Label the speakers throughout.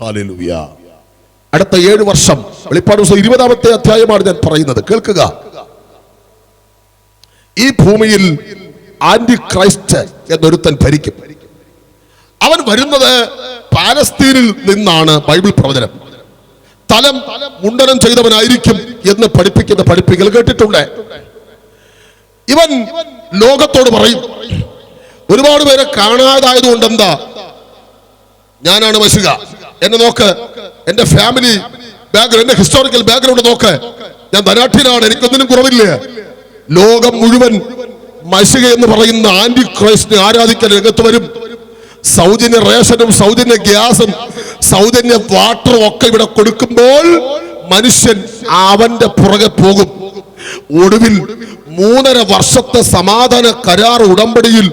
Speaker 1: Hallelujah. അടുത്ത 7 വർഷം വെളിപ്പാട് പുസ്തകം 20-ാമത്തെ അധ്യായമാണ് ഞാൻ പറയുന്നത്. കേൾക്കുക. ഈ ഭൂമിയിൽ ആന്റി ക്രൈസ്റ്റ് എന്നൊരുത്തൻ ഭരിക്കും. അവൻ വരുന്നത് പാലസ്തീനിൽ നിന്നാണ്. ബൈബിൾ പ്രവചനം. തലം മുണ്ടനം ചെയ്തവനായിരിക്കും എന്ന് പഠിപ്പിക്കൽ കേട്ടിട്ടുണ്ട്. ഇവൻ ലോകത്തോട് പറയും, ഒരുപാട് പേരെ കാണാതായതുകൊണ്ട് എന്താ, ഞാനാണ് മശിഹ, എന്നെ നോക്ക്, എന്റെ ഫാമിലി ബാക്ക്ഗ്രൗണ്ട്, എന്റെ ഹിസ്റ്റോറിക്കൽ ബാക്ക്ഗ്രൗണ്ട് നോക്ക്, ഞാൻ ധനാഠ്യനാണ്, എനിക്കൊന്നിനും കുറവില്ല. ലോകം മുഴുവൻ മശിഹ എന്ന് പറയുന്ന ആന്റി ക്രൈസ്റ്റിനെ ആരാധിക്കാൻ രംഗത്ത് വരും. സൗജന്യ റേഷനും സൗജന്യ ഗ്യാസും സൗജന്യ വാട്ടറും ഒക്കെ ഇവിടെ കൊടുക്കുമ്പോൾ മനുഷ്യൻ അവന്റെ പുറകെ പോകും. ഒടുവിൽ 3.5 വർഷത്തെ സമാധാന കരാർ ഉടമ്പടിയിൽ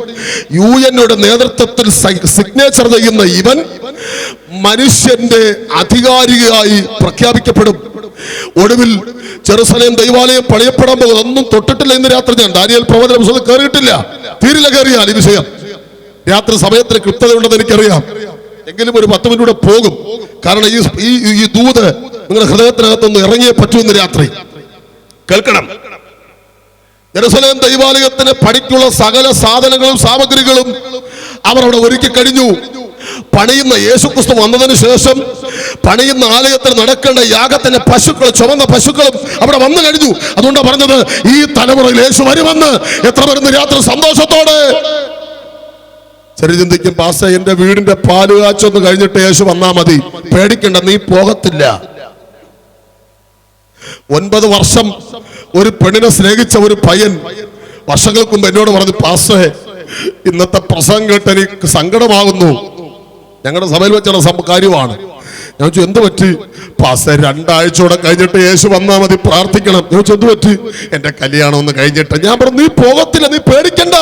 Speaker 1: UN-യുടെ നേതൃത്വത്തിൽ സിഗ്നേച്ചർ ചെയ്യുന്ന ഇവൻ മനുഷ്യന്റെ അധികാരിയായി പ്രഖ്യാപിക്കപ്പെടും. ഒടുവിൽ ജെറുസലേം ദൈവാലയം പണിയപ്പെടാൻ പോകുന്നത് ഒന്നും തൊട്ടിട്ടില്ല. ഇന്ന് രാത്രി ഞാൻ ദാനിയേൽ പ്രവചന പുസ്തകത്തിൽ കയറിയിട്ടില്ല. തീരില്ല കയറിയാൽ ഈ വിഷയം രാത്രി സമയത്തിന് കൃത്യതയുണ്ടെന്ന് എനിക്കറിയാം. എങ്കിലും ഒരു 10 മിനിറ്റ് പോകും. കാരണം ഈ ദൂത് നിങ്ങളുടെ ഹൃദയത്തിനകത്തൊന്ന് ഇറങ്ങിയേ പറ്റൂ. ഇന്ന് രാത്രി കേൾക്കണം. ജെറുസലേം ദൈവാലയത്തിന് പണിക്കുള്ള സകല സാധനങ്ങളും സാമഗ്രികളും അവർ അവിടെ ഒരുക്കി കഴിഞ്ഞു. പണിയുന്ന യേശുക്രിസ്തു വന്നതിന് ശേഷം പണിയുന്ന ആലയത്തിൽ നടക്കേണ്ട യാഗത്തിന്റെ പശുക്കൾ, ചുവന്ന പശുക്കളും അവിടെ വന്നു കഴിഞ്ഞു. അതുകൊണ്ടാണ് പറഞ്ഞത്, ഈ തലമുറയിൽ യേശു വരുമെന്ന്. എത്ര വരുന്ന രാത്രി സന്തോഷത്തോടെ ശരി ചിന്തിക്കും, പാസ എന്റെ വീടിന്റെ പാല് കാച്ചൊന്ന് കഴിഞ്ഞിട്ട് യേശു വന്നാ മതി, പേടിക്കണ്ട, നീ പോകത്തില്ല. 9 വർഷം ഒരു പെണ്ണിനെ സ്നേഹിച്ച ഒരു പയ്യൻ വർഷങ്ങൾക്ക് മുമ്പ് എന്നോട് പറഞ്ഞു, പാസേ ഇന്നത്തെ പ്രസംഗം കേട്ട് എനിക്ക് സങ്കടമാകുന്നു. ഞങ്ങളുടെ സഭയിൽ വെച്ചുള്ള കാര്യമാണ്. ഞാൻ ചോദിച്ചു, എന്ത് പറ്റി? പാസേ 2 ആഴ്ചയോടെ കഴിഞ്ഞിട്ട് യേശു വന്നാൽ മതി, പ്രാർത്ഥിക്കണം. ഞാൻ ചോദിച്ചു, എന്ത് പറ്റി? എന്റെ കല്യാണം ഒന്ന് കഴിഞ്ഞിട്ട്. ഞാൻ പറഞ്ഞു, നീ പോകത്തില്ല, നീ പേടിക്കണ്ട.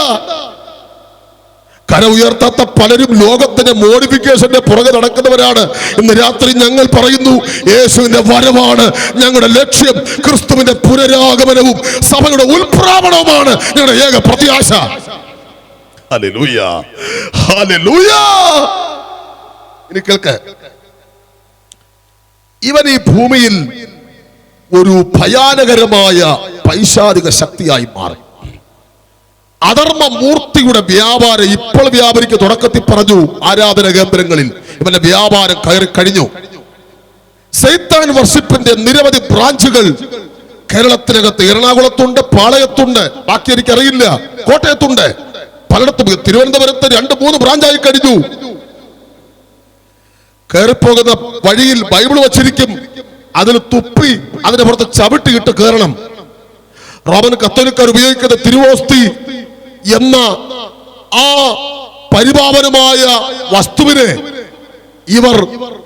Speaker 1: കര ഉയർത്താത്ത പലരും ലോകത്തിന്റെ മോഡിഫിക്കേഷന്റെ പുറകെ നടക്കുന്നവരാണ്. ഇന്ന് രാത്രി ഞങ്ങൾ പറയുന്നു, യേശുവിന്റെ വരവാണ് ഞങ്ങളുടെ ലക്ഷ്യം. ക്രിസ്തുവിന്റെ പുനരാഗമനവും സഭയുടെ ഉൽപ്രാവണവുമാണ് ഞങ്ങളുടെ ഏക പ്രത്യാശ. Hallelujah, hallelujah. ഇനി കേൾക്ക്, ഇവൻ ഈ ഭൂമിയിൽ ഒരു ഭയാനകരമായ പൈശാചിക ശക്തിയായി മാറി. അധർമ്മ മൂർത്തിയുടെ വ്യാപാരം ഇപ്പോൾ വ്യാപാരിക്ക് തുടക്കത്തിൽ പറഞ്ഞു. ആരാധന കേന്ദ്രങ്ങളിൽ ഇവന്റെ വ്യാപാരം കയറി കഴിഞ്ഞു. സൈത്താൻ വർഷിപ്പിന്റെ നിരവധി ബ്രാഞ്ചുകൾ കേരളത്തിനകത്ത് എറണാകുളത്തുണ്ട്, പാളയത്തുണ്ട്, ബാക്കി എനിക്കറിയില്ല, കോട്ടയത്തുണ്ട്, പലയിടത്തും. തിരുവനന്തപുരത്ത് 2-3 ബ്രാഞ്ചായി കഴിഞ്ഞു. കയറിപ്പോകുന്ന വഴിയിൽ ബൈബിൾ വച്ചിരിക്കും, അതിൽ തുപ്പി അതിന്റെ പുറത്ത് ചവിട്ടിയിട്ട് കയറണം. റോമൻ കത്തോലിക്കർ ഉപയോഗിക്കുന്ന തിരുവോസ്തി എന്ന ആ പരിപാവനമായ വസ്തുവിനെ ഇവർ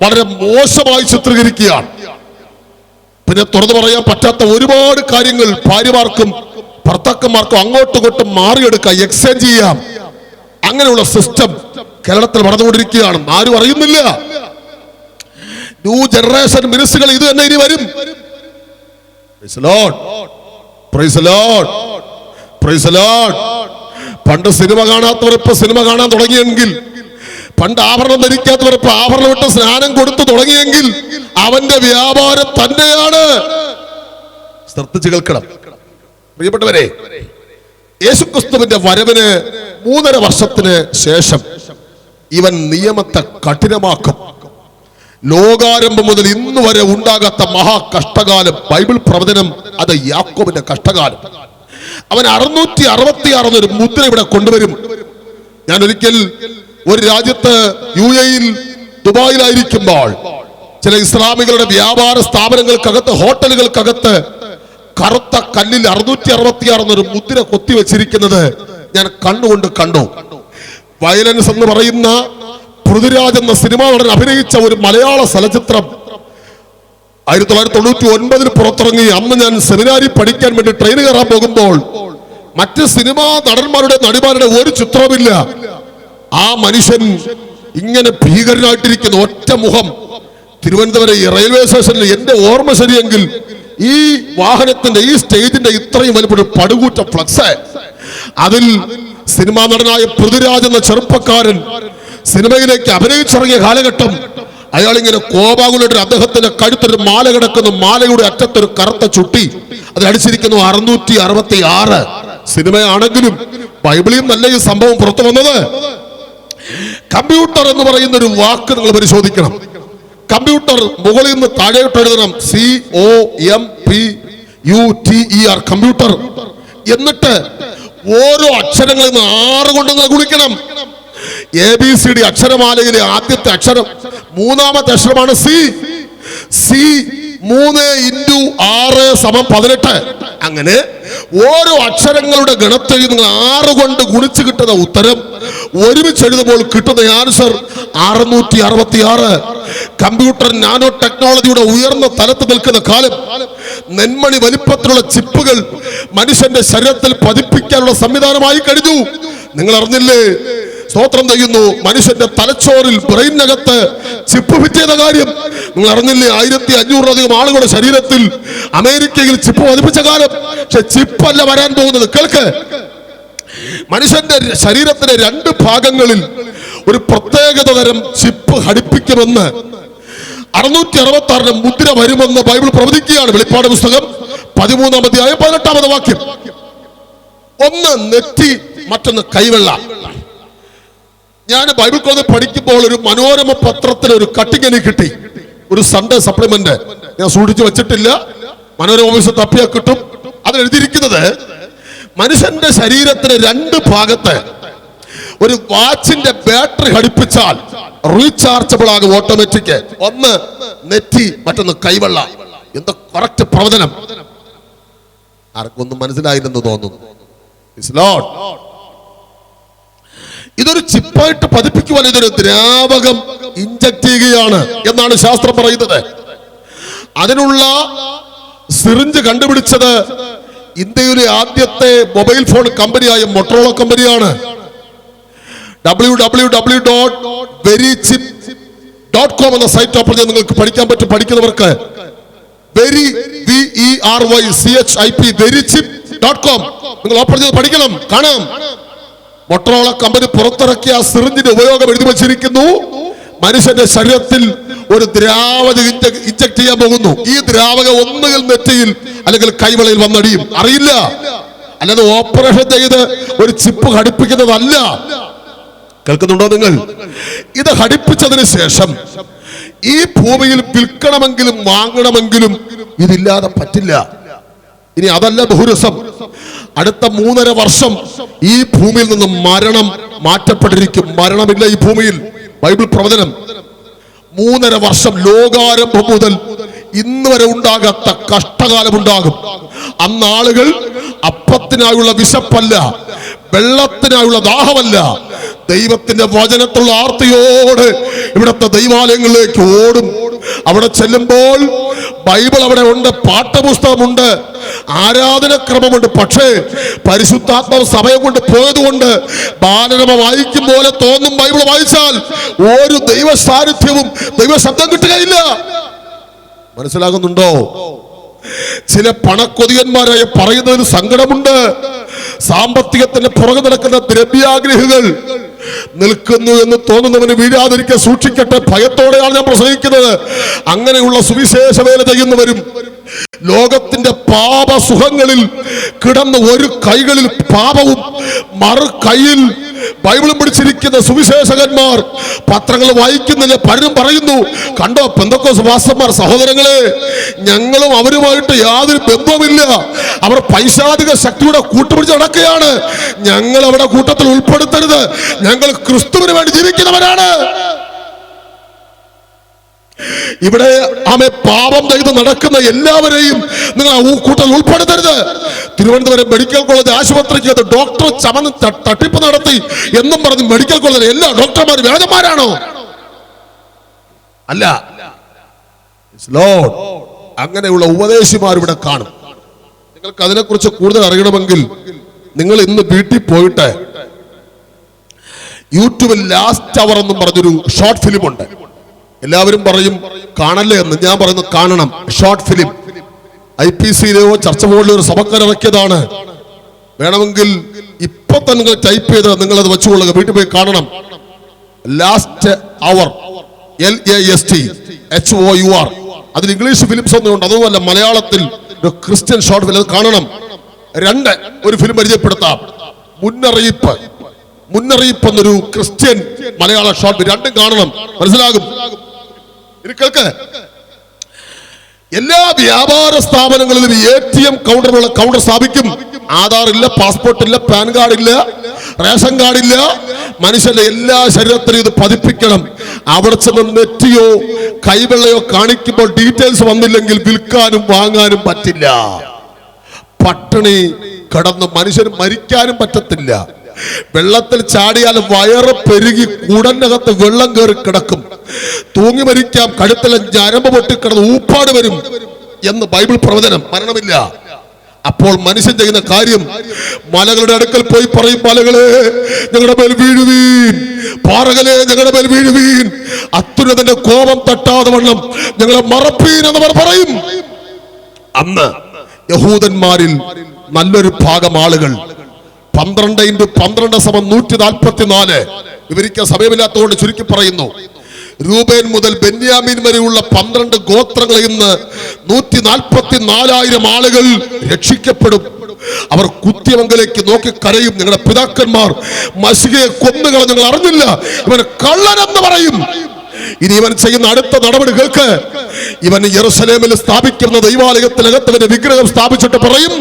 Speaker 1: വളരെ മോശമായി ചിത്രീകരിക്കുകയാണ്. പിന്നെ തുറന്നു പറയാൻ പറ്റാത്ത ഒരുപാട് കാര്യങ്ങൾ ഭാര്യമാർക്കും ഭർത്താക്കന്മാർക്കും അങ്ങോട്ടും ഇങ്ങോട്ടും മാറിയെടുക്കാം, എക്സ്ചേഞ്ച് ചെയ്യാം. അങ്ങനെയുള്ള സിസ്റ്റം കേരളത്തിൽ വളർന്നുകൊണ്ടിരിക്കുകയാണ്. ആരും അറിയുന്നില്ല. ന്യൂ ജനറേഷൻ മിനിസ്റ്റുകൾ ഇത് തന്നെ ഇനി വരും. Praise the Lord, praise the Lord, praise the Lord. പണ്ട് സിനിമ കാണാത്തവർ ഇപ്പൊ സിനിമ കാണാൻ തുടങ്ങിയെങ്കിൽ, പണ്ട് ആഭരണം ധരിക്കാത്തവർ ഇപ്പൊ ആഭരണം ഇട്ട് സ്നാനം കൊടുത്തു തുടങ്ങിയെങ്കിൽ അവന്റെ വ്യാപാരം തന്നെയാണ്. ശ്രദ്ധിച്ചു കേൾക്കണം പ്രിയപ്പെട്ടവരെ. യേശുക്രിസ്തുവിന്റെ വരവിന് 3.5 വർഷത്തിന് ശേഷം ഇവൻ നിയമത്തെ കഠിനമാക്കും. ലോകാരംഭം മുതൽ ഇന്ന് വരെ ഉണ്ടാകാത്ത മഹാകഷ്ടകാലം. ബൈബിൾ പ്രവചനം അത് യാക്കോബിന്റെ കഷ്ടകാലം. അവൻ 666 എന്നൊരു മുദ്ര ഇവിടെ കൊണ്ടുവരും. ഞാൻ ഒരിക്കൽ ഒരു രാജ്യത്ത് UAE-യിൽ ദുബായിലായിരിക്കുമ്പോൾ ചില ഇസ്ലാമികളുടെ വ്യാപാര സ്ഥാപനങ്ങൾക്കകത്ത്, ഹോട്ടലുകൾക്കകത്ത് കറുത്ത കല്ലിൽ 666 എന്നൊരു മുദ്ര കൊത്തിവെച്ചിരിക്കുന്നത് ഞാൻ കണ്ണുകൊണ്ട് കണ്ടു. വയലൻസ് എന്ന് പറയുന്ന പൃഥ്വിരാജ് എന്ന സിനിമാ നടൻ അഭിനയിച്ച ഒരു മലയാള ചലച്ചിത്രം 1999 പുറത്തിറങ്ങി. അന്ന് ഞാൻ സെമിനാരിൽ പഠിക്കാൻ വേണ്ടി ട്രെയിൻ കയറാൻ പോകുമ്പോൾ മറ്റ് സിനിമാ നടന്മാരുടെ നടിമാരുടെ ഒരു ചിത്രമില്ല. ആ മനുഷ്യൻ ഇങ്ങനെ ഭീകരനായിട്ടിരിക്കുന്ന ഒറ്റ മുഖം. തിരുവനന്തപുരം റെയിൽവേ സ്റ്റേഷനിൽ എന്റെ ഓർമ്മ ശരിയെങ്കിൽ ഈ വാഹനത്തിന്റെ ഈ സ്റ്റേജിന്റെ ഇത്രയും വലിയ പടുകൂറ്റ ഫ്ലക്സ്, അതിൽ സിനിമാ നടനായ പൃഥ്വിരാജ് എന്ന ചെറുപ്പക്കാരൻ സിനിമയിലേക്ക് അഭിനയിച്ചിറങ്ങിയ കാലഘട്ടം, അയാളിങ്ങനെ കോപാകുലയുടെ അദ്ദേഹത്തിന്റെ കഴുത്തൊരു മാല കിടക്കുന്നു. മാലയുടെ അറ്റത്തൊരു കറുത്ത ചുട്ടി, അതിലടിച്ചിരിക്കുന്നു 666. സിനിമയാണെങ്കിലും ബൈബിളിൽ നല്ല ഈ സംഭവം പുറത്തു വന്നത്. കമ്പ്യൂട്ടർ എന്ന് പറയുന്ന ഒരു വാക്ക് നിങ്ങൾ പരിശോധിക്കണം. കമ്പ്യൂട്ടർ മുകളിൽ നിന്ന് താഴോട്ട് എഴുതണം, COMPUTER, കമ്പ്യൂട്ടർ. എന്നിട്ട് ഓരോ അക്ഷരങ്ങളിൽ നിന്ന് 6 കൊണ്ട് നിങ്ങൾ ഗുണിക്കണം. ABCD അക്ഷരമാലയിലെ ആദ്യത്തെ അക്ഷരം, മൂന്നാമത്തെ അക്ഷരമാണ് C. 3 × 6 = 18. അങ്ങനെ ഓരോ അക്ഷരങ്ങളുടെ ഗണത്തിൽ നിങ്ങൾ 6 കൊണ്ട് ഗുണിച്ച് കിട്ടുന്ന ഉത്തരം ഒരുമിച്ച് എഴുതുമ്പോൾ കിട്ടുന്ന ആൻസർ 666. കമ്പ്യൂട്ടർ നാനോ ടെക്നോളജിയുടെ ഉയർന്ന തലത്ത് നിൽക്കുന്ന കാലം നെന്മണി വലിപ്പത്തിലുള്ള ചിപ്പുകൾ മനുഷ്യന്റെ ശരീരത്തിൽ പതിപ്പിക്കാനുള്ള സംവിധാനമായി കഴിഞ്ഞു. നിങ്ങൾ അറിഞ്ഞില്ലേ? സ്തോത്രം ചെയ്യുന്നു. മനുഷ്യന്റെ തലച്ചോറിൽ ബ്രെയിനകത്ത് ചിപ്പ് ഫിറ്റ് ചെയ്ത കാര്യം നിങ്ങൾ അറിഞ്ഞില്ലേ? 1500-ലധികം ആളുകളുടെ ശരീരത്തിൽ അമേരിക്കയിൽ ചിപ്പ് പതിപ്പിച്ച കാലം. പക്ഷെ ചിപ്പല്ല വരാൻ പോകുന്നത്. കേൾക്ക്, മനുഷ്യന്റെ ശരീരത്തിലെ 2 ഭാഗങ്ങളിൽ ഒരു പ്രത്യേകത തരം ചിപ്പ് ഘടിപ്പിക്കുമെന്ന് 666 മുദ്ര വരുമെന്ന് ബൈബിൾ പ്രവചിക്കുകയാണ്. വെളിപ്പാട് പുസ്തകം 13-ാം അധ്യായം 18-ാമത്തെ വാക്യം. ഒന്ന് നെറ്റി, മറ്റൊന്ന് കൈവെള്ള. ഞാൻ ബൈബിൾ കോളേജിൽ പഠിക്കുമ്പോൾ ഒരു മനോരമ പത്രത്തിൽ ഒരു കട്ടിങ് എനിക്ക് കിട്ടി, ഒരു സൺഡേ സപ്ലിമെന്റ്. ഞാൻ സൂക്ഷിച്ചു വെച്ചിട്ടില്ല, മനോരമ ഓഫീസിൽ തപ്പിയാൽ കിട്ടും. അതിലെഴുതിയിരിക്കുന്നത് മനുഷ്യന്റെ ശരീരത്തിന് 2 ഭാഗത്ത് ഒരു വാച്ചിന്റെ ബാറ്ററി ഘടിപ്പിച്ചാൽ റീചാർജബിൾ ആകും ഓട്ടോമാറ്റിക്. ഒന്ന് നെറ്റി, മറ്റൊന്ന് കൈവെള്ള. എന്താ കറക്റ്റ് പ്രവചനം? ആർക്കൊന്നും മനസ്സിലായില്ലെന്ന് തോന്നുന്നു. ഇതൊരു ചിപ്പായിട്ട് പതിപ്പിക്കുവാൻ ഇതൊരു ദ്രാവകം ഇഞ്ചക്ട് ചെയ്യുകയാണ് എന്നാണ് ശാസ്ത്രം പറയുന്നത്. അതിനുള്ള സിറിഞ്ച് കണ്ടുപിടിച്ചത് ഇന്ത്യയിലെ ആദ്യത്തെ മൊബൈൽ ഫോൺ കമ്പനിയായ മൊട്ടറോള കമ്പനിയാണ്. www.verychip.com എന്ന സൈറ്റ് ഓപ്പൺ ചെയ്ത് നിങ്ങൾക്ക് പഠിക്കാൻ പറ്റും. പഠിക്കുന്നവർക്ക് verychip.com നിങ്ങൾ ഓപ്പൺ ചെയ്ത് പഠിക്കണം, കാണാം. മൊട്ടറോള കമ്പനി പുറത്തിറക്കിയ സിറിഞ്ചിന്റെ ഉപയോഗം എഴുതി വച്ചിരിക്കുന്നു. മനുഷ്യന്റെ ശരീരത്തിൽ ഒരു ദ്രാവകം ഇഞ്ചക്ട് ചെയ്യാൻ പോകുന്നു. ഈ ദ്രാവകം ഒന്നുകിൽ നെറ്റിയിൽ അല്ലെങ്കിൽ കൈവളയിൽ വന്നടിയും, അറിയില്ല. അല്ലാതെ ഓപ്പറേഷൻ ചെയ്ത് ഒരു ചിപ്പ് ഘടിപ്പിക്കുന്നതല്ല. കേൾക്കുന്നുണ്ടോ നിങ്ങൾ? ഇത് ഘടിപ്പിച്ചതിന് ശേഷം ഈ ഭൂമിയിൽ വിൽക്കണമെങ്കിലും വാങ്ങണമെങ്കിലും ഇതില്ലാതെ പറ്റില്ല. ഇനി അതല്ല ബഹുരസം, അടുത്ത 3.5 വർഷം ഈ ഭൂമിയിൽ നിന്ന് മരണം മാറ്റപ്പെട്ടിരിക്കും. മരണമില്ല ഈ ഭൂമിയിൽ. ബൈബിൾ പ്രവചനം. 3.5 വർഷം ലോകാരംഭം മുതൽ ഇന്ന് വരെ ഉണ്ടാകാത്ത കഷ്ടകാലം ഉണ്ടാകും. അന്ന് ആളുകൾ അപ്പത്തിനായുള്ള വിശപ്പല്ല, വെള്ളത്തിനായുള്ള ദാഹമല്ല, ദൈവത്തിന്റെ വചനത്തിലുള്ള ആർത്തിയോട് ഇവിടുത്തെ ദൈവാലയങ്ങളിലേക്ക് ഓടും. അവിടെ ചെല്ലുമ്പോൾ ബൈബിൾ അവിടെ ഉണ്ട്, പാഠപുസ്തകമുണ്ട്, ആരാധനക്രമമുണ്ട്. പക്ഷേ പരിശുദ്ധാത്മാവ് സമയം കൊണ്ട് പോയതുകൊണ്ട് ബാലരമ വായിക്കും പോലെ തോന്നും. ബൈബിൾ വായിച്ചാൽ ഒരു ദൈവ സാന്നിധ്യവും ദൈവ ശബ്ദം കിട്ടുകയില്ല. മനസ്സിലാകുന്നുണ്ടോ? ചില പണക്കൊതിയന്മാരായ പറയുന്നതിന് സങ്കടമുണ്ട്. സാമ്പത്തികത്തിന്റെ പുറകെ നടക്കുന്ന ദ്രവ്യാഗ്രഹികൾ നിൽക്കുന്നു എന്ന് തോന്നുന്നവന് വീഴാതിരിക്കാൻ സൂക്ഷിക്കട്ടെ. ഭയത്തോടെയാണ് ഞാൻ പ്രസംഗിക്കുന്നത്. അങ്ങനെയുള്ള സുവിശേഷ വേല ചെയ്യുന്നവരും ലോകത്തിന്റെ പാപസുഖങ്ങളിൽ കിടന്ന് ഒരു കൈകളിൽ പാപവും മറു കൈയിൽ ബൈബിളും പിടിച്ചിരിക്കുന്ന സുവിശേഷകന്മാർ പത്രങ്ങൾ വായിക്കുന്നില്ല. പലരും പറയുന്നു, കണ്ടോ പെന്തക്കോസ്ത് പാസ്റ്റർമാർ, സഹോദരങ്ങളെ, ഞങ്ങളും അവരുമായിട്ട് യാതൊരു ബന്ധവുമില്ല, അവർ പൈശാചിക ശക്തിയുടെ കൂട്ടുപിടിച്ച് നടക്കുകയാണ്, ഞങ്ങൾ അവിടെ കൂട്ടത്തിൽ ഉൾപ്പെടുത്തരുത്, ഞങ്ങൾ ക്രിസ്തുവിന് വേണ്ടി ജീവിക്കുന്നവരാണ്. ഇവിടെ ആമേ പാപം ചെയ്ത് നടക്കുന്ന എല്ലാവരെയും നിങ്ങൾ ആ കൂട്ടത്തിൽ ഉൾപ്പെടുത്തരുത്. തിരുവനന്തപുരം മെഡിക്കൽ കോളേജ് ആശുപത്രിക്ക് ഡോക്ടർ ചമന്ന് തട്ടിപ്പ് നടത്തി എന്നും പറഞ്ഞ് മെഡിക്കൽ കോളേജിൽ എല്ലാ ഡോക്ടർമാർ വ്യാജന്മാരാണോ? അല്ല. അങ്ങനെയുള്ള ഉപദേശിമാർ ഇവിടെ കാണും. നിങ്ങൾക്ക് അതിനെക്കുറിച്ച് കൂടുതൽ അറിയണമെങ്കിൽ നിങ്ങൾ ഇന്ന് വീട്ടിൽ പോയിട്ട് യൂട്യൂബിൽ ലാസ്റ്റ് അവർ എന്നും പറഞ്ഞൊരു ഷോർട്ട് ഫിലിം ഉണ്ട്. എല്ലാവരും പറയും കാണല്ലേ എന്ന്. ഞാൻ പറയുന്നു കാണണം. ഷോർട്ട് ഫിലിം IPCയിലെയോ ചർച്ച ബോർഡിലോ ഒരു സഭക്കാരിറക്കിയതാണ്. വേണമെങ്കിൽ ഇപ്പൊ തന്നെ നിങ്ങൾ ടൈപ്പ് ചെയ്ത് നിങ്ങൾ അത് വെച്ചുകൊള്ളുക, വീട്ടിൽ പോയി കാണണം. ലാസ്റ്റ് അവർ LASTHOUR. അതിൽ ഇംഗ്ലീഷ് ഫിലിംസ് ഒന്നുമുണ്ട്, അതുമല്ല മലയാളത്തിൽ ഒരു ക്രിസ്ത്യൻ ഷോർട്ട് ഫിലിം കാണണം. ഒരു ഫിലിം പരിചയപ്പെടുത്താം. മുന്നറിയിപ്പ് എന്നൊരു ക്രിസ്ത്യൻ മലയാള ഷോർട്ട് ഫിലിം, രണ്ടും കാണണം, മനസ്സിലാകും. ഇനി കേൾക്ക്, എല്ലാ വ്യാപാര സ്ഥാപനങ്ങളിലും ATM കൗണ്ടർ സ്ഥാപിക്കും. ആധാർ ഇല്ല, പാസ്പോർട്ട് ഇല്ല, പാൻ കാർഡ് ഇല്ല, റേഷൻ കാർഡ് ഇല്ല. മനുഷ്യന്റെ എല്ലാ ശരീരത്തിലും ഇത് പതിപ്പിക്കണം. അവിടെ ചെന്ന് നെറ്റിയോ കൈവെള്ളയോ കാണിക്കുമ്പോൾ ഡീറ്റെയിൽസ് വന്നില്ലെങ്കിൽ വിൽക്കാനും വാങ്ങാനും പറ്റില്ല. പട്ടിണി കിടന്ന് മനുഷ്യന് മരിക്കാനും പറ്റത്തില്ല. വെള്ളത്തിൽ ചാടിയാൽ വയറ് പെരുകി കൂടനകത്ത് വെള്ളം കയറി കിടക്കും. തൂങ്ങി മരിക്കാം, കഴുത്തിലെ ഞരമ്പ് പൊട്ടിക്കിടന്ന് ഊപ്പാട് വരും എന്ന് ബൈബിൾ പ്രവചനം. മരണമില്ല. അപ്പോൾ മനുഷ്യൻ ചെയ്യുന്ന കാര്യം, മലകളുടെ അടുക്കൽ പോയി പറയും, മലകളെ ഞങ്ങളുടെ മേൽ വീഴുവീൻ, പാറകളെ ഞങ്ങളുടെ മേൽ വീഴുവീൻ, അത്യുന്നതന്റെ കോപം തട്ടാതെ വണ്ണം ഞങ്ങളെ മറപ്പീൻ എന്നവർ പറയും. അന്ന് യഹൂദന്മാരിൽ നല്ലൊരു ഭാഗം ആളുകൾ 12 × 12 = 144. വിവരിക്കാൻ സമയമില്ലാത്തതുകൊണ്ട് ചുരുക്കി പറയുന്നു. രൂബേൻ മുതൽ ബെന്യാമീൻ വരെയുള്ള 12 ഗോത്രങ്ങളിൽ നിന്ന് 144,000 ആളുകൾ രക്ഷിക്കപ്പെടും. അവർ കുത്തിയമംഗലേക്ക് നോക്കി കരയും, ഞങ്ങളുടെ പിതാക്കന്മാർ മശികയെ കൊന്നുകളഞ്ഞ് ഞങ്ങൾ അറിഞ്ഞില്ല, ഇവൻ കള്ളനെന്ന് പറയും. ഇനി ഇവൻ ചെയ്യുന്ന അടുത്ത നടപടികൾക്ക്, ഇവൻ യെരൂശലേമിൽ സ്ഥാപിക്കുന്ന ദൈവാലയത്തിനകത്ത് വിഗ്രഹം സ്ഥാപിച്ചിട്ട് പറയും,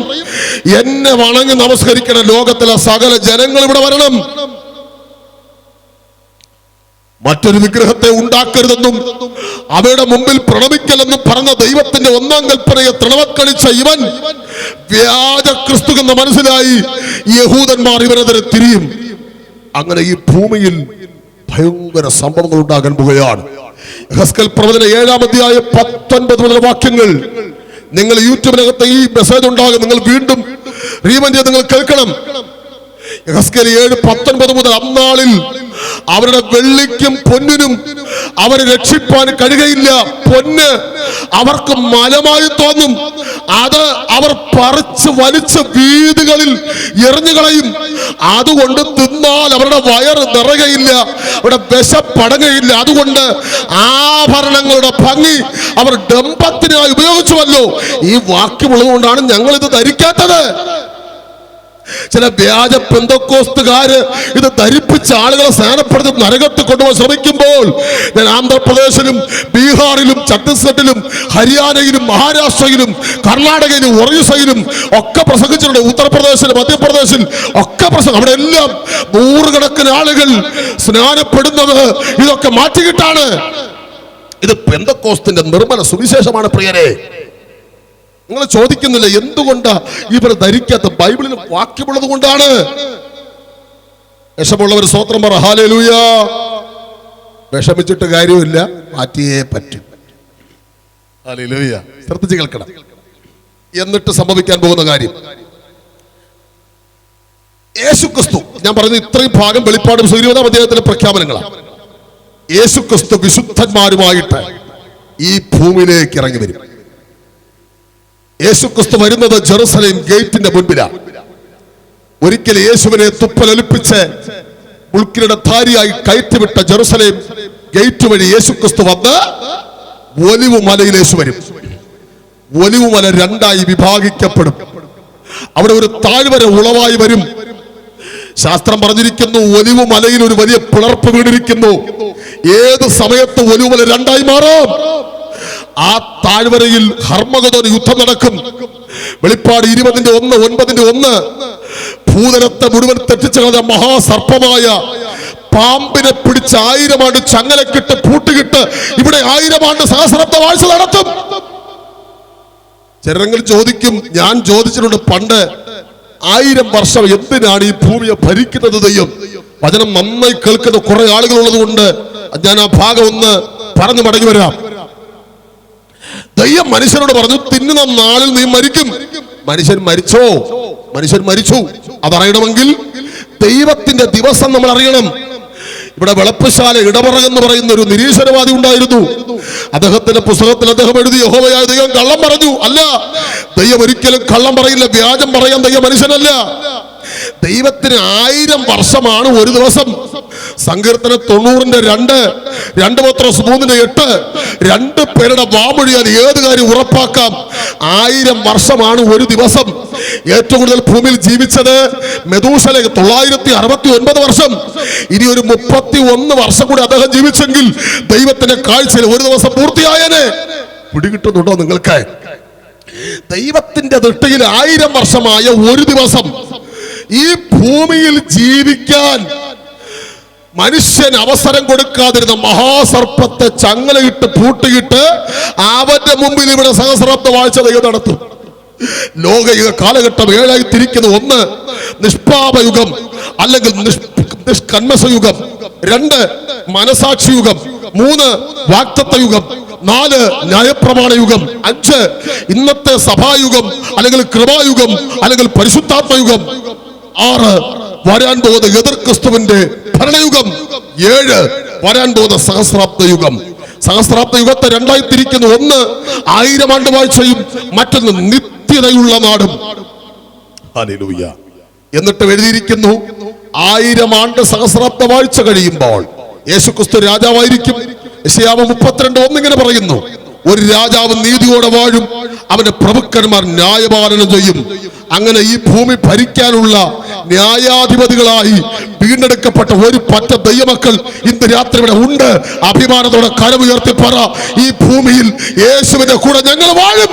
Speaker 1: എന്നെ വണങ്ങി നമസ്കരിക്കണം ലോകത്തിലെ സകല ജനങ്ങൾ ഇവിടെ വരണം. മറ്റൊരു വിഗ്രഹത്തെ ഉണ്ടാക്കരുതെന്നും അവയുടെ മുമ്പിൽ പ്രണമിക്കലെന്നും പറഞ്ഞ ദൈവത്തിന്റെ 1-ാം കൽപ്പനയെ തൃണവത്കരിച്ച ഇവൻ വ്യാജ ക്രിസ്തു എന്ന് മനസ്സിലായി യഹൂദന്മാർ ഇവനെതിരെ തിരിയും. അങ്ങനെ ഈ ഭൂമിയിൽ ഭയങ്കര സംഭവങ്ങൾ ഉണ്ടാകാൻ പോവുകയാണ്. യെഹെസ്കേൽ പ്രവചനം 7-ാം അധ്യായം 19 മുതൽ വാക്യങ്ങൾ നിങ്ങൾ യൂട്യൂബിനകത്ത് ഈ മെസ്സേജ് ഉണ്ടാകും, നിങ്ങൾ വീണ്ടും റീവൈൻഡ് ചെയ്ത് നിങ്ങൾ കേൾക്കണം. യെഹെസ്കേൽ 7:19 മുതൽ, അന്നാളിൽ അവരുടെ വെള്ളിക്കും പൊന്നിനും അവരെ രക്ഷിപ്പാൻ കഴിയുകയില്ല. പൊന്ന് അവർക്ക് മലമായി തോന്നും, അത് അവർ പറിച്ച് വലിച്ച് വീടുകളിൽ എറിഞ്ഞു കളയും. അതുകൊണ്ട് തിന്നാൽ അവരുടെ വയറ് നിറയുകയില്ല, അവരുടെ വിശപ്പടങ്ങയില്ല. അതുകൊണ്ട് ആഭരണങ്ങളുടെ ഭംഗി അവർ ഡംഭത്തിനായി ഉപയോഗിച്ചുവല്ലോ. ഈ വാക്യമുള്ളത് കൊണ്ടാണ് ഞങ്ങൾ ഇത് ധരിക്കാത്തത്. ചില വ്യാജ പെന്തക്കോസ്തുകാര് ഇത് ധരിപ്പിച്ച ആളുകളെ സ്നാനപ്പെടുത്തി നരകത്ത് കൊണ്ടുപോകാൻ ശ്രമിക്കുമ്പോൾ ഞാൻ ആന്ധ്രാപ്രദേശിലും ബീഹാറിലും ഛത്തീസ്ഗഡിലും ഹരിയാനയിലും മഹാരാഷ്ട്രയിലും കർണാടകയിലും ഒറീസയിലും ഒക്കെ പ്രസംഗിച്ചിട്ടുണ്ട്. ഉത്തർപ്രദേശിലും മധ്യപ്രദേശിൽ ഒക്കെ അവിടെ എല്ലാം നൂറുകണക്കിന് ആളുകൾ സ്നാനപ്പെടുന്നത് ഇതൊക്കെ മാറ്റിക്കിട്ടാണ്. ഇത് പെന്തക്കോസ്തിന്റെ നിർമ്മല സുവിശേഷമാണ് പ്രിയരെ. നിങ്ങൾ ചോദിക്കുന്നില്ല എന്തുകൊണ്ടാ ഇവർ ധരിക്കാത്ത? ബൈബിളിൽ വാക്യമുള്ളത് കൊണ്ടാണ്. വിഷമുള്ളവർ സ്വോത്രം പറ, ഹല്ലേലൂയ. വിഷമിച്ചിട്ട് കാര്യമില്ല, മാറ്റിയേ പറ്റും. ഹല്ലേലൂയ. ശ്രദ്ധിച്ച് കേൾക്കണം. എന്നിട്ട് സംഭവിക്കാൻ പോകുന്ന കാര്യം, യേശുക്രിസ്തു, ഞാൻ പറയുന്നത് ഇത്രയും ഭാഗം വെളിപ്പാട് 20-ാം അധ്യായത്തിലെ പ്രഖ്യാപനങ്ങളാണ്. യേശുക്രിസ്തു വിശുദ്ധന്മാരുമായിട്ട് ഈ ഭൂമിയിലേക്ക് ഇറങ്ങി വരും. യേശുക്രിസ്തു വരുന്നത് ജെറുസലേം ഗേറ്റിന്റെ മുൻപിലാണ്. ഒരിക്കൽ യേശുവിനെ തുപ്പലൊലിപ്പിച്ച് മുൾക്കിരീട ധാരിയായി കയറ്റിവിട്ട ജെറുസലേം ഗേറ്റ് വഴി യേശുക്രിസ്തു വന്ന് ഒലിവ് മലയിൽ യേശു വരും. ഒലിവ് മല 2ആയി വിഭാഗിക്കപ്പെടും. അവിടെ ഒരു താഴ്വര ഉളവായി വരും. ശാസ്ത്രം പറഞ്ഞിരിക്കുന്നു, ഒലിവ് മലയിൽ ഒരു വലിയ പിളർപ്പ് വീണിരിക്കുന്നു. ഏത് സമയത്ത് ഒലിവ് മല 2ആയി മാറും. ആ താഴ്വരയിൽ ഹർമഗദോൻ യുദ്ധം നടക്കും. വെളിപ്പാട് 20:1 ഭൂതലത്തെ മുഴുവൻ തെറ്റിച്ച മഹാസർപ്പമായ പാമ്പിനെ പിടിച്ച് 1000 ആണ്ട് ചങ്ങലക്കിട്ട് പൂട്ടുകിട്ട് ഇവിടെ 1000 ആണ്ട് സഹസ്രാബ്ദ വാഴ്ച നടത്തും. ചിലരെങ്കിൽ ചോദിക്കും, ഞാൻ ചോദിച്ചിട്ടുണ്ട് പണ്ട്, 1000 വർഷം എന്തിനാണ് ഈ ഭൂമിയെ ഭരിക്കുന്നത് ദൈവം? വചനം നന്നായി കേൾക്കുന്ന കുറെ ആളുകൾ ഉള്ളത് കൊണ്ട് ഞാൻ ആ ഭാഗം ഒന്ന് പറഞ്ഞു മടങ്ങി വരാം. ദൈവം മനുഷ്യനോട് പറഞ്ഞു, തിന്നുന്ന നാളിൽ നീ മരിക്കും. മനുഷ്യൻ മരിച്ചോ? മനുഷ്യൻ മരിച്ചു. അതറിയണമെങ്കിൽ ദൈവത്തിന്റെ ദിവസം നമ്മൾ അറിയണം. ഇവിടെ വെളപ്പശാല ഇടപറകെന്ന് പറയുന്ന ഒരു നിരീശ്വരവാദി ഉണ്ടായിരുന്നു. അദ്ദേഹത്തിന്റെ പുസ്തകത്തിൽ അദ്ദേഹം എഴുതി, യഹോവയായ ദൈവം കള്ളം പറഞ്ഞു. അല്ല, ദൈവം ഒരിക്കലും കള്ളം പറയില്ല. വ്യാജം പറയാൻ ദൈവം മനുഷ്യനല്ല. ദൈവത്തിന് 1000 വർഷമാണ് ഒരു ദിവസം. സങ്കീർത്തനം 90:2, 2 പത്രോസ് 3:8. 2 പേരുടെ വാമൊഴിയാൽ ഏത് കാര്യം ഉറപ്പാക്കാം. 1000 വർഷമാണ് ഒരു ദിവസം. ഏറ്റവും കൂടുതൽ ഭൂമിയിൽ ജീവിച്ചത് മെതൂശല 969 വർഷം. ഇനി ഒരു 31 വർഷം കൂടി അദ്ദേഹം ജീവിച്ചെങ്കിൽ ദൈവത്തിന്റെ കാഴ്ചയിൽ ഒരു ദിവസം പൂർത്തിയായേനെ. പിടികിട്ടുന്നുണ്ടോ നിങ്ങൾക്ക്? ദൈവത്തിന്റെ ദൃഷ്ടിയിൽ 1000 വർഷമായ ഒരു ദിവസം. ഈ ഭൂമിയിൽ ജീവിക്കാൻ മനുഷ്യൻ അവസരം കൊടുക്കാതിരുന്ന മഹാസർപ്പത്തെ ചങ്ങലയിട്ട് പൂട്ടിയിട്ട് അവന്റെ മുമ്പിൽ ഇവിടെ സഹസ്രാബ്ദ വാഴ്ച ദൈവം നടത്തും. ലോകയുഗ കാലഘട്ടം 7 തിരിക്കുന്നു. 1 നിഷ്പാപയുഗം അല്ലെങ്കിൽ നിഷ്കന്മസയുഗം, 2 മനസാക്ഷി യുഗം, 3 വാക്തത്വ യുഗം, 4 ന്യായപ്രമാണ യുഗം, 5 ഇന്നത്തെ സഭായുഗം അല്ലെങ്കിൽ കൃപായുഗം അല്ലെങ്കിൽ പരിശുദ്ധാത്മയുഗം, 6 വരാൻ പോകുന്ന എതിർ ക്രിസ്തുവിന്റെ ഭരണയുഗം, 7 വരാൻ പോകുന്ന സഹസ്രാബ്ദ യുഗം. സഹസ്രാബ്ദ യുഗത്തെ 2 തിരിക്കുന്നു. 1 1000 ആണ്ട് വാഴ്ചയും, മറ്റൊന്ന് നിത്യതയുള്ള നാടും. ഹല്ലേലൂയ. എന്നിട്ട് എഴുതിയിരിക്കുന്നു 1000 ആണ്ട് സഹസ്രാബ്ദ വാഴ്ച കഴിയുമ്പോൾ യേശുക്രിസ്തു രാജാവായിരിക്കും. യെശയ്യാവ് 32:1 ഇങ്ങനെ പറയുന്നു, ഒരു രാജാവ് നീതിയോടെ വാഴും, അവന്റെ പ്രഭുക്കന്മാർ ന്യായപാലനം ചെയ്യും. അങ്ങനെ ഈ ഭൂമി ഭരിക്കാനുള്ള ന്യായാധിപതികളായി വീണ്ടെടുക്കപ്പെട്ട ഒരു പറ്റ ദൈവമക്കൾ ഇന്ന് രാത്രി ഇവിടെ ഉണ്ട്. അഭിമാനത്തോടെ കരമുയർത്തി പറ, ഈ ഭൂമിയിൽ യേശുവിന്റെ കൂടെ ഞങ്ങൾ വാഴും.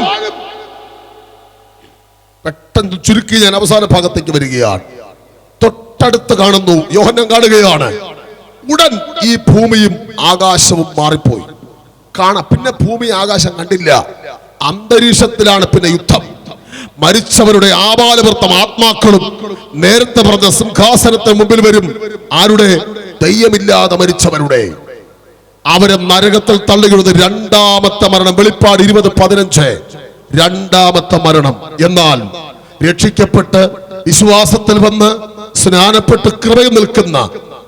Speaker 1: പെട്ടെന്ന് ചുരുക്കി ഞാൻ അവസാന ഭാഗത്തേക്ക് വരികയാണ്. തൊട്ടടുത്ത് കാണുന്നു, യോഹന്നാൻ കാണുകയാണ്, ഉടൻ ഈ ഭൂമിയും ആകാശവും മാറിപ്പോയി. പിന്നെ ഭൂമി ആകാശം കണ്ടില്ല. അന്തരീക്ഷത്തിലാണ് പിന്നെ യുദ്ധം. മരിച്ചവരുടെ ആബാലവൃത്തം ആത്മാക്കളും നേരത്തെ പറഞ്ഞ സിംഹാസനത്തിന് മുമ്പിൽ വരും. ആരുടെ? ദൈവമില്ലാതെ മരിച്ചവരുടെ. അവരെ നരകത്തിൽ തള്ളിയിടുന്നത് 2ാമത്തെ മരണം. വെളിപ്പാട് 20:15 2ാമത്തെ മരണം. എന്നാൽ രക്ഷിക്കപ്പെട്ട് വിശ്വാസത്തിൽ വന്ന് സ്നാനപ്പെട്ട് കൃപയിൽ നിൽക്കുന്ന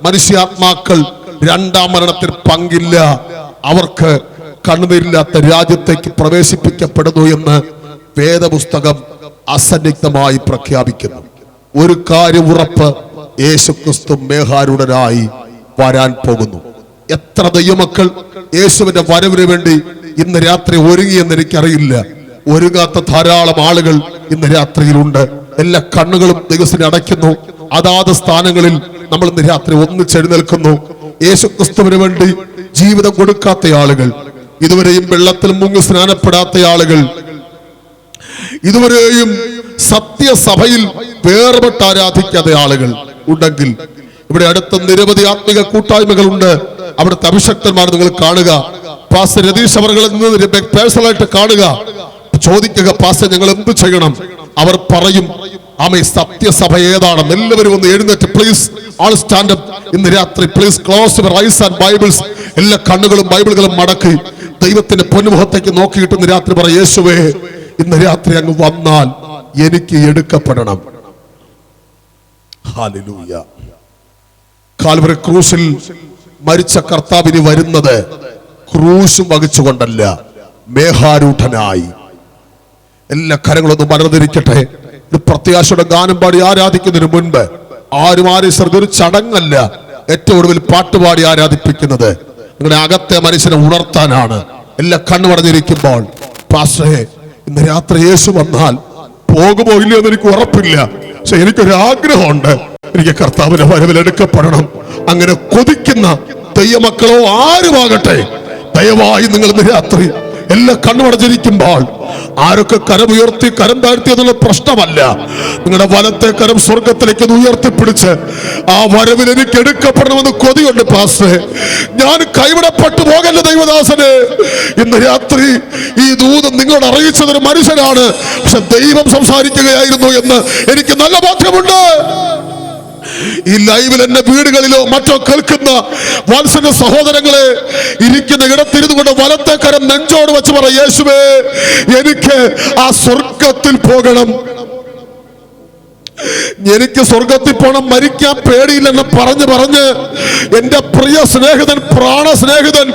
Speaker 1: മനുഷ്യാത്മാക്കൾ 2ാം മരണത്തിൽ പങ്കില്ല. അവർക്ക് കണ്ണുനീരില്ലാത്ത രാജ്യത്തേക്ക് പ്രവേശിപ്പിക്കപ്പെടുന്നു എന്ന് വേദപുസ്തകം അസന്നിഗ്ധമായി പ്രഖ്യാപിക്കുന്നു. ഒരു കാര്യം ഉറപ്പ്, യേശുക്രിസ്തു മേഘാരൂഢനായി വരാൻ പോകുന്നു. എത്ര ദൈവമക്കൾ യേശുവിന്റെ വരവിന് വേണ്ടി ഇന്ന് രാത്രി ഒരുങ്ങിയെന്ന് എനിക്കറിയില്ല. ഒരുങ്ങാത്ത ധാരാളം ആളുകൾ ഇന്ന് രാത്രിയിലുണ്ട്. എല്ലാ കണ്ണുകളും ദൈവത്തിന് അടയ്ക്കുന്നു. അതാത് സ്ഥാനങ്ങളിൽ നമ്മൾ ഇന്ന് രാത്രി ഒന്നിച്ചെഴുന്നേൽക്കുന്നു. യേശുക്രിസ്തുവിന് വേണ്ടി ജീവിതം കൊടുക്കാത്ത ആളുകൾ, ഇതുവരെയും വെള്ളത്തിൽ മുങ്ങി സ്നാനപ്പെടാത്ത ആളുകൾ, ഇതുവരെയും സത്യസഭയിൽ വേർപെട്ട് ആരാധിക്കാത്ത ആളുകൾ ഉണ്ടെങ്കിൽ ഇവിടെ അടുത്ത നിരവധി ആത്മിക കൂട്ടായ്മകളുണ്ട്. അവിടുത്തെ അഭിഷക്തന്മാർ നിങ്ങൾ കാണുക. പാസ്റ്റർ രതീഷ് അവർകളിൽ നിന്ന് പേഴ്സണലായിട്ട് കാണുക. ചോദിക്കുക, പാസ്റ്റർ ഞങ്ങൾ എന്ത് ചെയ്യണം? അവർ പറയും, ആമേ, സത്യസഭ ഏതാണെന്ന്. എല്ലാവരും ഒന്ന് എഴുന്നേറ്റ് പ്ലീസ്, ആൾ സ്റ്റാൻഡ് അപ്പ്. ഇന്ന് രാത്രി please close your eyes and Bibles. എല്ലാ കണ്ണുകളും ബൈബിളുകളും മടക്കി ദൈവത്തിന്റെ പൊന്നുമുഖത്തേക്ക് നോക്കിയിട്ട് ഇന്ന് രാത്രി പറ, യേശുവേ, ഇന്ന് രാത്രി അങ്ങ് വന്നാൽ എനിക്ക് എടുക്കപ്പെടണം. ഹല്ലേലൂയ. കാൽവരി ക്രൂശിൽ മരിച്ച കർത്താവിന് വരുന്നത് ക്രൂശും വഹിച്ചുകൊണ്ടല്ല, മേഘാരൂഢനായി. എല്ലാ കരങ്ങളൊന്നും മറന്നിരിക്കട്ടെ. ഒരു പ്രത്യാശയുടെ ഗാനം പാടി ആരാധിക്കുന്നതിന് മുൻപ് ആരും ഒരു ചടങ്ങല്ല. ഏറ്റവും ഒടുവിൽ പാട്ടുപാടി ആരാധിപ്പിക്കുന്നത് നിങ്ങളുടെ അകത്തെ മനുഷ്യനെ ഉണർത്താനാണ്. എല്ലാ കണ്ണുമടഞ്ഞിരിക്കുമ്പോൾ, പാസ്റ്ററേ, ഇന്ന് രാത്രി യേശു വന്നാൽ പോകുമോ ഇല്ലയോ എന്ന് എനിക്ക് ഉറപ്പില്ല, പക്ഷെ എനിക്കൊരാഗ്രഹമുണ്ട്, എനിക്ക് കർത്താവിന്റെ വരവിൽ എടുക്കപ്പെടണം. അങ്ങനെ കൊതിക്കുന്ന ദൈവമക്കളോ ആരുമാകട്ടെ, ദയവായി നിങ്ങൾ ഇന്ന് രാത്രി എല്ലാ കണ്ണുമടഞ്ഞിരിക്കുമ്പോൾ ആരൊക്കെ കരമുയർത്തി കരം താഴ്ത്തി എന്നുള്ള പ്രശ്നമല്ല. നിങ്ങളുടെ വലത്തെ കരം സ്വർഗത്തിലേക്ക് ഉയർത്തിപ്പിടിച്ച് ആ വരവിൽ എനിക്ക് എടുക്കപ്പെടണമെന്ന് കൊതിയുണ്ട്. പാസ്റ്റേ, ഞാൻ കൈവിടപ്പെട്ടു പോകല്ല ദൈവദാസന്. ഇന്ന് രാത്രി ഈ ദൂതം നിങ്ങളോട് അറിയിച്ചതൊരു മനുഷ്യനാണ്, പക്ഷെ ദൈവം സംസാരിക്കുകയായിരുന്നു എന്ന് എനിക്ക് നല്ല ബോധ്യമുണ്ട്. ഈ ലൈവിൽ എന്നെ വീടുകളിലോ മറ്റോ കേൾക്കുന്ന വാത്സല്യ സഹോദരങ്ങളെ, ഇരിക്കുന്ന ഇടത്തിരുന്നു കൊണ്ട് വലത്തെ കരം നെഞ്ചോട് വെച്ച് പറ, യേശുവേ, എനിക്ക് ആ സ്വർഗത്തിൽ പോകണം, എനിക്ക് സ്വർഗത്തിൽ പോകണം, മരിക്കാൻ പേടിയില്ലെന്ന് പറഞ്ഞ് എന്റെ പ്രിയ സ്നേഹിതൻ, പ്രാണ സ്നേഹിതൻ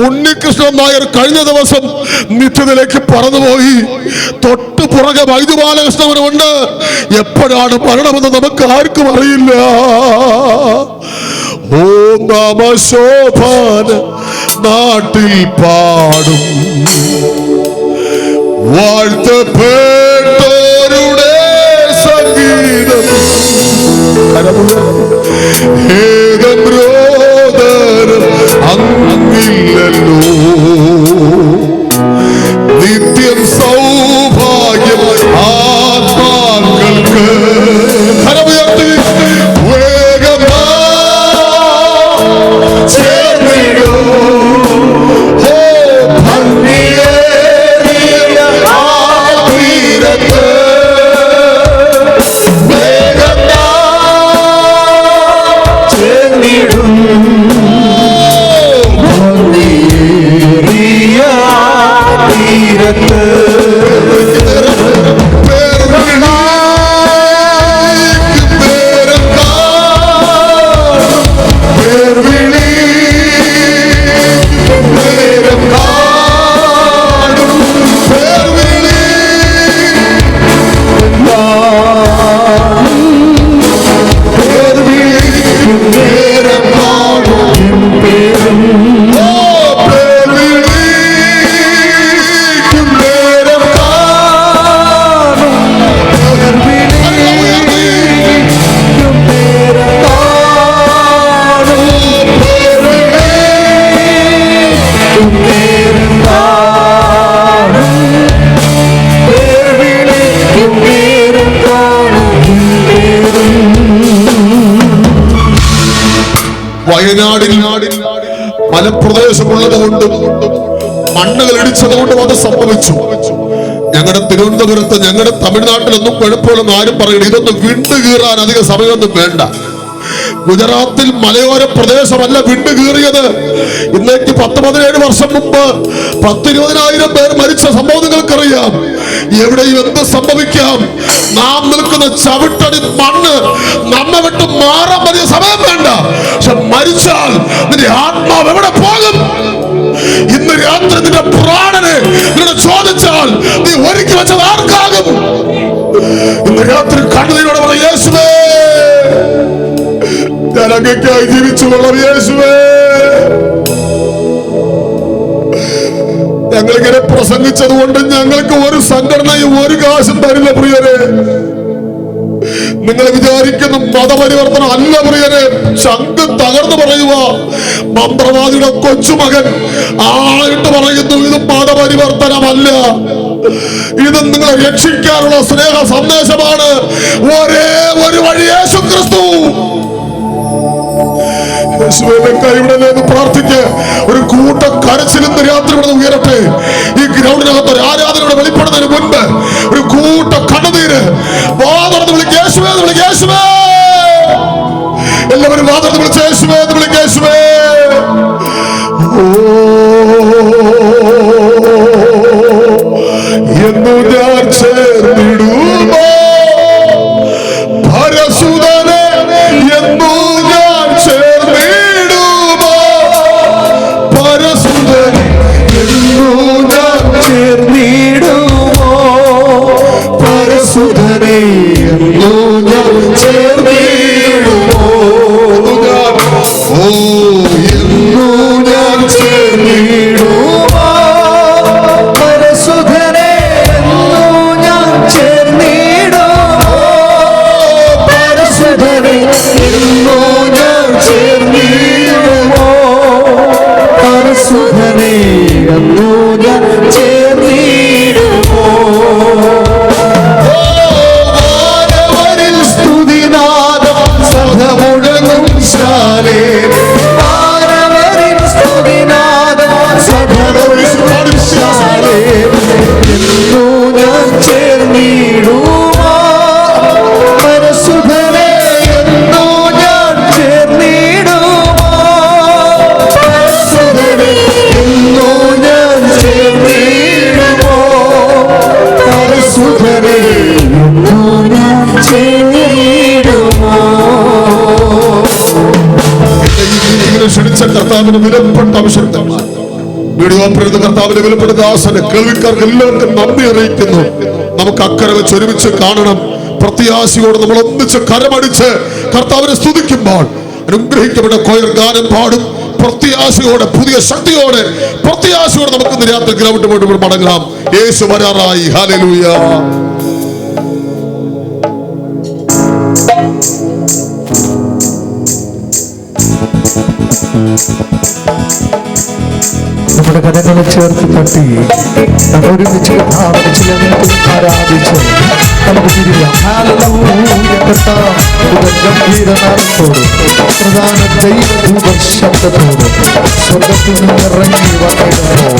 Speaker 1: ഉണ്ണികൃഷ്ണൻ നായർ കഴിഞ്ഞ ദിവസം നിത്യത്തിലേക്ക് പറന്നുപോയി. തൊട്ടു പുറകെ വൈദ്യുബാലകൃഷ്ണനുണ്ട്. എപ്പോഴാണ് മരണമെന്ന് നമുക്ക് ആർക്കും അറിയില്ല. ഓ നാമശോഭാന നാട്ടിൽ പാടും വാഴ്ത്തപ്പെട്ടോരുടെ സംഗീതം ഏകം രോദനം അങ്ങില്ലല്ലോ നിത്യം സൗഭാഗ്യം ആത്മാക്കൾക്ക് കരമുയർത്തി വേഗമാ ചേർന്നിടൂ ഭംഗിയേറിയ ആ തീരത്ത് വേഗമാ ചേർന്നിടും ഭംഗിയേറിയ തീരത്ത് വയനാടിൽ മലപ്രദേശമുള്ളത് കൊണ്ടും മണ്ണുകൾ ഇടിച്ചത് കൊണ്ടും അത് സംഭവിച്ചു. ഞങ്ങളുടെ തിരുവനന്തപുരത്ത്, ഞങ്ങളുടെ തമിഴ്നാട്ടിലൊന്നും കുഴപ്പമില്ലെന്ന് ആരും പറയണം. ഇതൊന്നും വിണ്ടുകീറാൻ അധിക സമയമൊന്നും വേണ്ട. ഗുജറാത്തിൽ മലയോര പ്രദേശമല്ല വിണ്ടുകീറിയത്. ഇന്നേക്ക് 10-17 വർഷം മുമ്പ് 10-20,000 പേർ മരിച്ച സംഭവം നിങ്ങൾക്കറിയാം. എവിടെയും എന്ത് സംഭവിക്കാം. നാം നിൽക്കുന്ന ചവിട്ടടി മണ്ണ് നമ്മെ വിട്ട് മാറാൻ വലിയ സമയം വേണ്ട. പക്ഷെ മരിച്ചാൽ നിന്റെ ആത്മാവ് എവിടെ പോകും? ഇന്ന് രാത്രി നിന്റെ പ്രാണനെ നിന്നെ ചോദിച്ചാൽ നീ ഒരുക്കി വെച്ചത് ആർക്കാകും? ഇന്ന് രാത്രി കണ്ണുനീരോടെ പറ, യേശുവേ ഞാൻ അങ്ങേക്കായി ജീവിച്ചു കൊള്ളാം. യേശുവേ, ഞങ്ങളിങ്ങനെ പ്രസംഗിച്ചത് കൊണ്ട് ഞങ്ങൾക്ക് ഒരു സംഘടനയും ഒരു കാശും തരില്ല പ്രിയരെ. നിങ്ങൾ വിചാരിക്കുന്ന മതപരിവർത്തനം അല്ല പ്രിയരെ. ശംഖ് തകർന്നു പറയുക. മന്ത്രവാദിയുടെ കൊച്ചുമകൻ ആയിട്ട് പറയുന്നു ഇത് മതപരിവർത്തനമല്ല, ഇത് നിങ്ങളെ രക്ഷിക്കാനുള്ള സ്നേഹ സന്ദേശമാണ്. ഒരേ ഒരു വഴി യേശു ക്രിസ്തു. കൈവിടലെന്ന് പ്രാർത്ഥിക്ക്. ഒരു കൂട്ട കരച്ചിൽ ഇന്ന് രാത്രി ഇവിടെ ഉയരട്ടെ. ഈ ഗ്രൗണ്ടിനകത്ത് ഒരു ആരാധനയുടെ വെളിപ്പെടുന്നതിന് മുൻപ് ഒരു കൂട്ട കണ്ണുനീര് വാതർന്ന് വിളിക്കുക, യേശുവേ എന്ന് വിളിക്കുക, യേശുവേ. എല്ലാവരും വാതർന്ന് വിളിച്ച യേശുവേ എന്ന് വിളിക്കുക, യേശുവേ. എന്നു ഞാൻ ചേർന്നിടുമോ ഭരസുതനെ, എന്നു ഞാൻ ചേർന്നിടുമോ പരസുതനെ, എന്നു ഞാൻ ചേർന്നിടുമോ പരസുതനെ, എന്നു ഞാൻ ചേർന്നിടുമോ എന്നു ഞാൻ ചേർന്നിടുമോ പരസുതനെ, എന്നു ഞാൻ ചേർന്നിടുമോ പരസുതനെ, എന്നു ഞാൻ ചേർന്നിടുമോ പരസുതനെ, എന്നു ഞാൻ ചേർന്നിടുമോ. സ്തുതിനാദം സദ മുഴങ്ങും ശാലേ, സ്തുതിനാദം സദ മുഴങ്ങും ശാലേ, എന്നു ഞാൻ ചേർന്നിടുമോ പരസുതനെ, എന്നു ഞാൻ ചേർന്നിടുമോ പരസുതനെ, എന്നു ഞാൻ ചേർന്നിടുമോ പരസുതനെ, എന്നു ഞാൻ ചേർന്നിടുമോ. ക്ഷണിച്ച കർത്താവിന് വിലപ്പെട്ട അഭിഷേകന്മാർ, വീഡിയോ ഓപ്പറേറ്റർ കർത്താവിന് വിലപ്പെട്ട ദാസന്, കേൾവിക്കാർക്ക് എല്ലാവർക്കും നന്ദി അറിയിക്കുന്നു. നമുക്ക് അക്കരെ വെച്ച് ഒരുമിച്ച് കാണണം. പ്രത്യാശയോട് നമ്മൾ ഒന്നിച്ച് കരമടിച്ച് കർത്താവിനെ സ്തുതിക്കുമ്പോൾ അനുഗ്രഹിക്കപ്പെട്ട കൊയർ ഗാനം പാടും. പ്രത്യാശയോടെ, പുതിയ ശക്തിയോടെ, പ്രത്യാശയോടെ നമുക്ക് രാത്രി ഗ്രൗണ്ട് മടങ്ങാം. യേശു വരാറായി. ഹല്ലേലൂയ.
Speaker 2: നമ്മുടെ കരങ്ങളെ ചേർത്ത് തട്ടി നമ്മൾ ഒരുമിച്ച് ആരാധിച്ച് നമുക്ക് തിരിയാം. ഗംഭീരനാഥത്തോട് പ്രധാന ദൈവദൂതൻ ശബ്ദത്തോട് സ്വർഗത്തിൽ നിന്ന് ഇറങ്ങി വന്നിരുന്നു.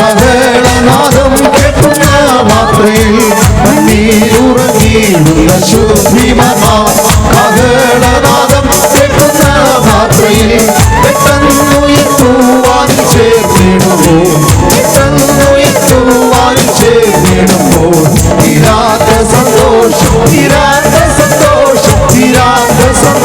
Speaker 2: ശുദ്ധിമനാദം കേൾക്കുന്ന മാത്രയിൽ നീരുറങ്ങിയിടുന്ന ശുദ്ധിമനാദം കേൾക്കുന്ന മാത്രയിൽ പെട്ടെന്നുയർത്തുവാൻ ചേർന്നിടുമ്പോൾ തീരാത്ത സന്തോഷം തീരാത്ത സന്തോഷം തീരാത്ത സന്തോഷം